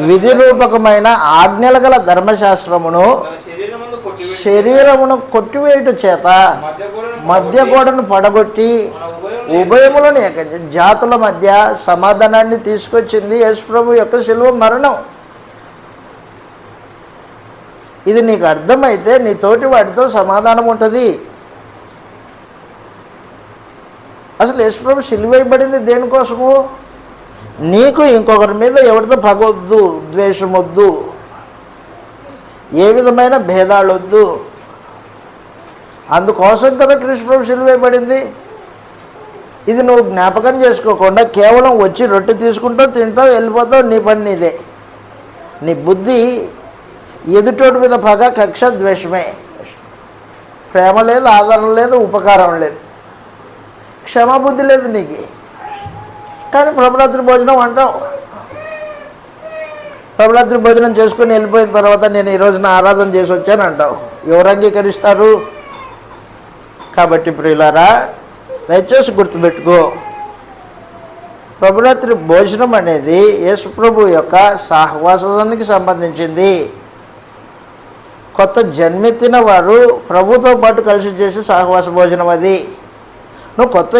విధిరూపకమైన ఆజ్ఞల గల ధర్మశాస్త్రమును శరీరమును కొట్టివేయుట చేత మధ్య గోడను పడగొట్టి ఉభయములను జాతుల మధ్య సమాధానాన్ని తీసుకొచ్చింది యేసు ప్రభు యొక్క శిలువ మరణం. ఇది నీకు అర్థమైతే నీ తోటి వాటితో సమాధానం ఉంటుంది. అసలు యేసు ప్రభు శిలువ వేయబడింది దేనికోసము? నీకు ఇంకొకరి మీద ఎవరితో పగొద్దు, ద్వేషం వద్దు, ఏ విధమైన భేదాలు వద్దు. అందుకోసం కదా కృష్ణ ప్రభు శిలువ వేయబడింది. ఇది నువ్వు జ్ఞాపకం చేసుకోకుండా కేవలం వచ్చి రొట్టె తీసుకుంటావు, తింటావు, వెళ్ళిపోతావు, నీ పని నీదే. నీ బుద్ధి ఎదుటోటి మీద పగ, కక్ష, ద్వేషమే. ప్రేమ లేదు, ఆదరణ లేదు, ఉపకారం లేదు, క్షమాబుద్ధి లేదు నీకు. కానీ ప్రభురాత్రి భోజనం అంటావు. ప్రభురాత్రి భోజనం చేసుకుని వెళ్ళిపోయిన తర్వాత నేను ఈ రోజున ఆరాధన చేసి వచ్చాను అంటావు. ఎవరు అంగీకరిస్తారు? కాబట్టి ప్రియులారా, దయచేసి గుర్తుపెట్టుకో, ప్రభురాత్రి భోజనం అనేది యేసు ప్రభు యొక్క సహవాసానికి సంబంధించింది. కొత్త జన్మెత్తిన వారు ప్రభుతో పాటు కలిసి చేసే సహవాస భోజనం అది. నువ్వు కొత్త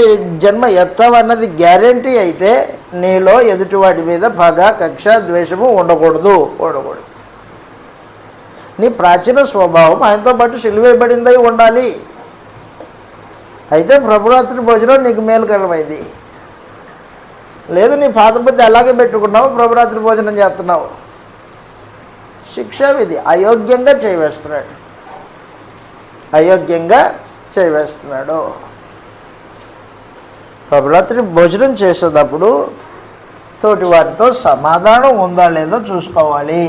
జన్మ ఎత్తావన్నది గ్యారెంటీ అయితే నీలో ఎదుటివాడి మీద పగ, కక్ష, ద్వేషము ఉండకూడదు. నీ ప్రాచీన స్వభావం ఆయనతో పాటు సిలువేయబడిందై ఉండాలి. అయితే ప్రభురాత్రి భోజనం నీకు మేలుకరమైంది. లేదు, నీ పాత బుద్ధి అలాగే పెట్టుకున్నావు, ప్రభురాత్రి భోజనం చేస్తున్నావు. శిక్షా విధి. అయోగ్యంగా చేయవేస్తున్నాడు, అయోగ్యంగా చేయవేస్తున్నాడు. ప్రభురాత్రి భోజనం చేసేటప్పుడు తోటి వాటితో సమాధానం ఉందా లేదో చూసుకోవాలి.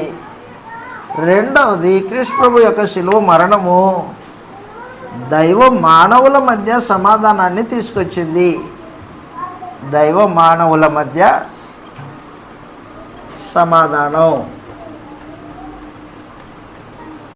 రెండవది, కృష్ణ ప్రభు యొక్క శిలువ మరణము దైవ మానవుల మధ్య సమాధానాన్ని తీసుకొచ్చింది. దైవ మానవుల మధ్య సమాధానం.